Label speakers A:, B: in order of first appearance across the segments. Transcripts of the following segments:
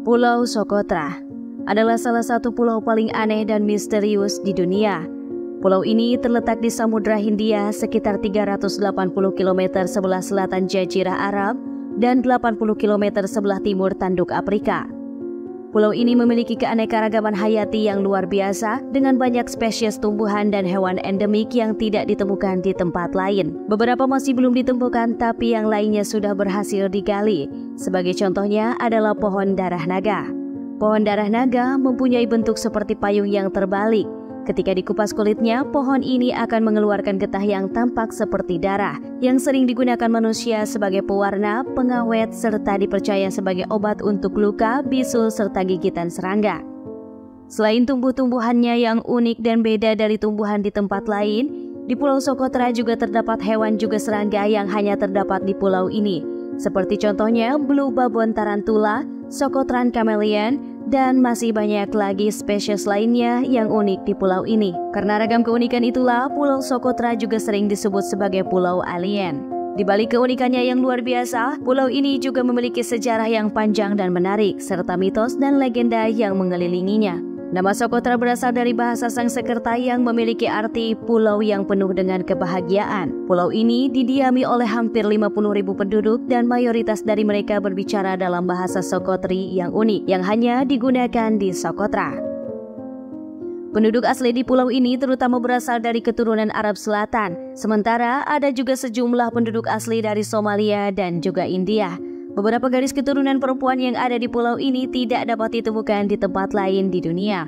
A: Pulau Socotra adalah salah satu pulau paling aneh dan misterius di dunia. Pulau ini terletak di Samudra Hindia sekitar 380 km sebelah selatan Jazirah Arab dan 80 km sebelah timur Tanduk Afrika. Pulau ini memiliki keanekaragaman hayati yang luar biasa dengan banyak spesies tumbuhan dan hewan endemik yang tidak ditemukan di tempat lain. Beberapa masih belum ditemukan, tapi yang lainnya sudah berhasil digali. Sebagai contohnya adalah pohon darah naga. Pohon darah naga mempunyai bentuk seperti payung yang terbalik. Ketika dikupas kulitnya, pohon ini akan mengeluarkan getah yang tampak seperti darah, yang sering digunakan manusia sebagai pewarna, pengawet, serta dipercaya sebagai obat untuk luka, bisul, serta gigitan serangga. Selain tumbuh-tumbuhannya yang unik dan beda dari tumbuhan di tempat lain, di Pulau Socotra juga terdapat hewan juga serangga yang hanya terdapat di pulau ini, seperti contohnya blue babon tarantula, Socotran chameleon, dan masih banyak lagi spesies lainnya yang unik di pulau ini. Karena ragam keunikan itulah, Pulau Socotra juga sering disebut sebagai pulau alien. Di balik keunikannya yang luar biasa, pulau ini juga memiliki sejarah yang panjang dan menarik, serta mitos dan legenda yang mengelilinginya. Nama Socotra berasal dari bahasa Sanskerta yang memiliki arti pulau yang penuh dengan kebahagiaan. Pulau ini didiami oleh hampir 50.000 penduduk dan mayoritas dari mereka berbicara dalam bahasa Socotri yang unik yang hanya digunakan di Socotra. Penduduk asli di pulau ini terutama berasal dari keturunan Arab Selatan, sementara ada juga sejumlah penduduk asli dari Somalia dan juga India. Beberapa garis keturunan perempuan yang ada di pulau ini tidak dapat ditemukan di tempat lain di dunia.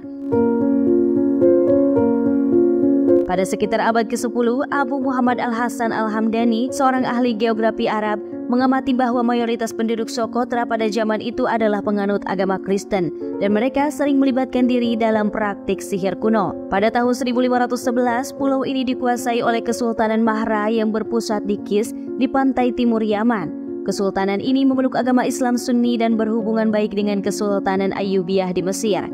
A: Pada sekitar abad ke-10, Abu Muhammad Al-Hasan Al-Hamdani, seorang ahli geografi Arab, mengamati bahwa mayoritas penduduk Socotra pada zaman itu adalah penganut agama Kristen, dan mereka sering melibatkan diri dalam praktik sihir kuno. Pada tahun 1511, pulau ini dikuasai oleh Kesultanan Mahra yang berpusat di Kis, di pantai timur Yaman. Kesultanan ini memeluk agama Islam Sunni dan berhubungan baik dengan Kesultanan Ayyubiyah di Mesir.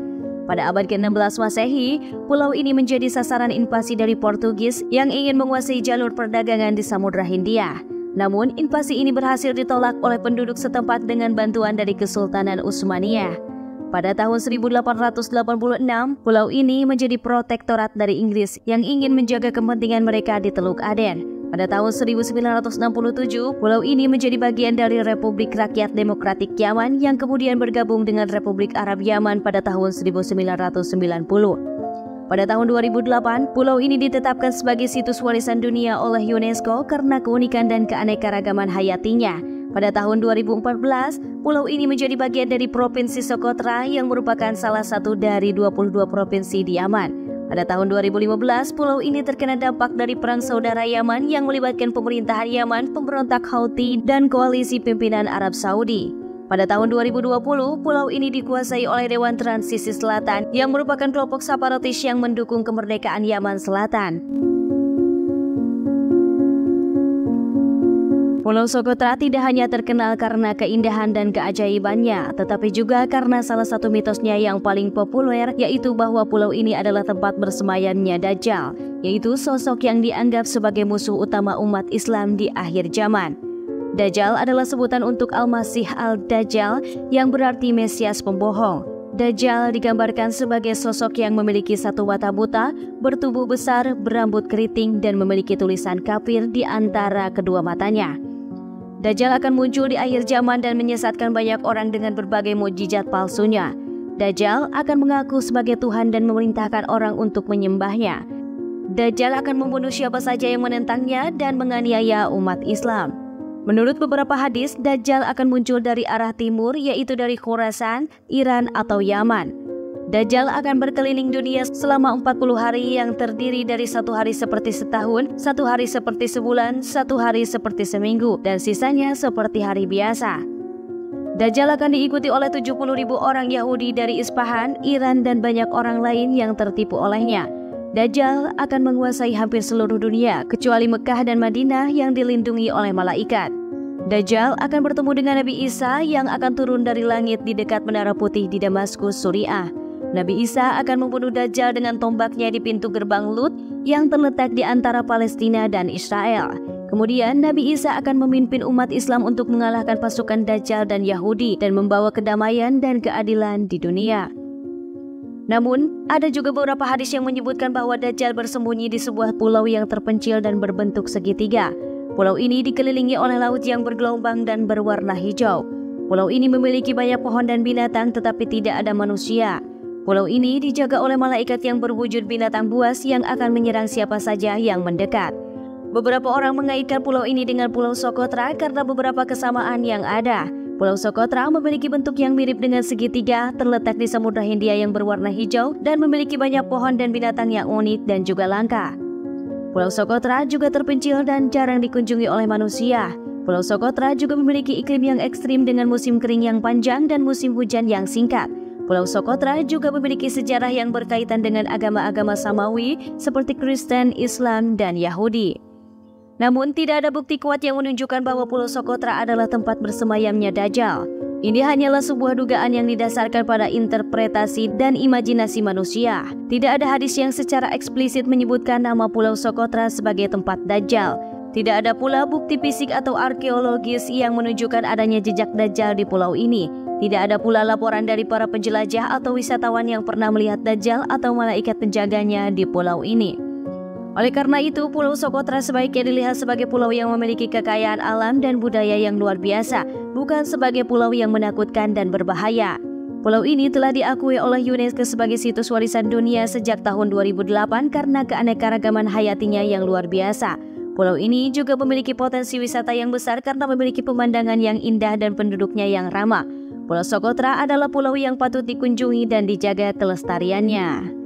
A: Pada abad ke-16 Masehi, pulau ini menjadi sasaran invasi dari Portugis yang ingin menguasai jalur perdagangan di Samudra Hindia. Namun, invasi ini berhasil ditolak oleh penduduk setempat dengan bantuan dari Kesultanan Utsmaniyah. Pada tahun 1886, pulau ini menjadi protektorat dari Inggris yang ingin menjaga kepentingan mereka di Teluk Aden. Pada tahun 1967, pulau ini menjadi bagian dari Republik Rakyat Demokratik Yaman yang kemudian bergabung dengan Republik Arab Yaman pada tahun 1990. Pada tahun 2008, pulau ini ditetapkan sebagai situs warisan dunia oleh UNESCO karena keunikan dan keanekaragaman hayatinya. Pada tahun 2014, pulau ini menjadi bagian dari Provinsi Socotra yang merupakan salah satu dari 22 provinsi di Yaman. Pada tahun 2015, pulau ini terkena dampak dari Perang Saudara Yaman yang melibatkan pemerintahan Yaman, pemberontak Houthi, dan koalisi pimpinan Arab Saudi. Pada tahun 2020, pulau ini dikuasai oleh Dewan Transisi Selatan yang merupakan kelompok separatis yang mendukung kemerdekaan Yaman Selatan. Pulau Socotra tidak hanya terkenal karena keindahan dan keajaibannya, tetapi juga karena salah satu mitosnya yang paling populer, yaitu bahwa pulau ini adalah tempat bersemayamnya Dajjal, yaitu sosok yang dianggap sebagai musuh utama umat Islam di akhir zaman. Dajjal adalah sebutan untuk Al-Masih Al-Dajjal yang berarti Mesias pembohong. Dajjal digambarkan sebagai sosok yang memiliki satu mata buta, bertubuh besar, berambut keriting, dan memiliki tulisan kafir di antara kedua matanya. Dajjal akan muncul di akhir zaman dan menyesatkan banyak orang dengan berbagai mukjizat palsunya. Dajjal akan mengaku sebagai Tuhan dan memerintahkan orang untuk menyembahnya. Dajjal akan membunuh siapa saja yang menentangnya dan menganiaya umat Islam. Menurut beberapa hadis, Dajjal akan muncul dari arah timur, yaitu dari Khurasan, Iran atau Yaman. Dajjal akan berkeliling dunia selama 40 hari yang terdiri dari satu hari seperti setahun, satu hari seperti sebulan, satu hari seperti seminggu, dan sisanya seperti hari biasa. Dajjal akan diikuti oleh 70.000 orang Yahudi dari Isfahan, Iran, dan banyak orang lain yang tertipu olehnya. Dajjal akan menguasai hampir seluruh dunia, kecuali Mekah dan Madinah yang dilindungi oleh malaikat. Dajjal akan bertemu dengan Nabi Isa yang akan turun dari langit di dekat Menara Putih di Damaskus, Suriah. Nabi Isa akan membunuh Dajjal dengan tombaknya di pintu gerbang Lut yang terletak di antara Palestina dan Israel. Kemudian Nabi Isa akan memimpin umat Islam untuk mengalahkan pasukan Dajjal dan Yahudi dan membawa kedamaian dan keadilan di dunia. Namun, ada juga beberapa hadis yang menyebutkan bahwa Dajjal bersembunyi di sebuah pulau yang terpencil dan berbentuk segitiga. Pulau ini dikelilingi oleh laut yang bergelombang dan berwarna hijau. Pulau ini memiliki banyak pohon dan binatang tetapi tidak ada manusia. Pulau ini dijaga oleh malaikat yang berwujud binatang buas yang akan menyerang siapa saja yang mendekat. Beberapa orang mengaitkan pulau ini dengan Pulau Socotra karena beberapa kesamaan yang ada. Pulau Socotra memiliki bentuk yang mirip dengan segitiga, terletak di Samudra Hindia yang berwarna hijau dan memiliki banyak pohon dan binatang yang unik dan juga langka. Pulau Socotra juga terpencil dan jarang dikunjungi oleh manusia. Pulau Socotra juga memiliki iklim yang ekstrim dengan musim kering yang panjang dan musim hujan yang singkat. Pulau Socotra juga memiliki sejarah yang berkaitan dengan agama-agama Samawi seperti Kristen, Islam, dan Yahudi. Namun tidak ada bukti kuat yang menunjukkan bahwa Pulau Socotra adalah tempat bersemayamnya Dajjal. Ini hanyalah sebuah dugaan yang didasarkan pada interpretasi dan imajinasi manusia. Tidak ada hadis yang secara eksplisit menyebutkan nama Pulau Socotra sebagai tempat Dajjal. Tidak ada pula bukti fisik atau arkeologis yang menunjukkan adanya jejak Dajjal di pulau ini. Tidak ada pula laporan dari para penjelajah atau wisatawan yang pernah melihat Dajjal atau malaikat penjaganya di pulau ini. Oleh karena itu, Pulau Socotra sebaiknya dilihat sebagai pulau yang memiliki kekayaan alam dan budaya yang luar biasa, bukan sebagai pulau yang menakutkan dan berbahaya. Pulau ini telah diakui oleh UNESCO sebagai situs warisan dunia sejak tahun 2008 karena keanekaragaman hayatinya yang luar biasa. Pulau ini juga memiliki potensi wisata yang besar karena memiliki pemandangan yang indah dan penduduknya yang ramah. Pulau Socotra adalah pulau yang patut dikunjungi dan dijaga kelestariannya.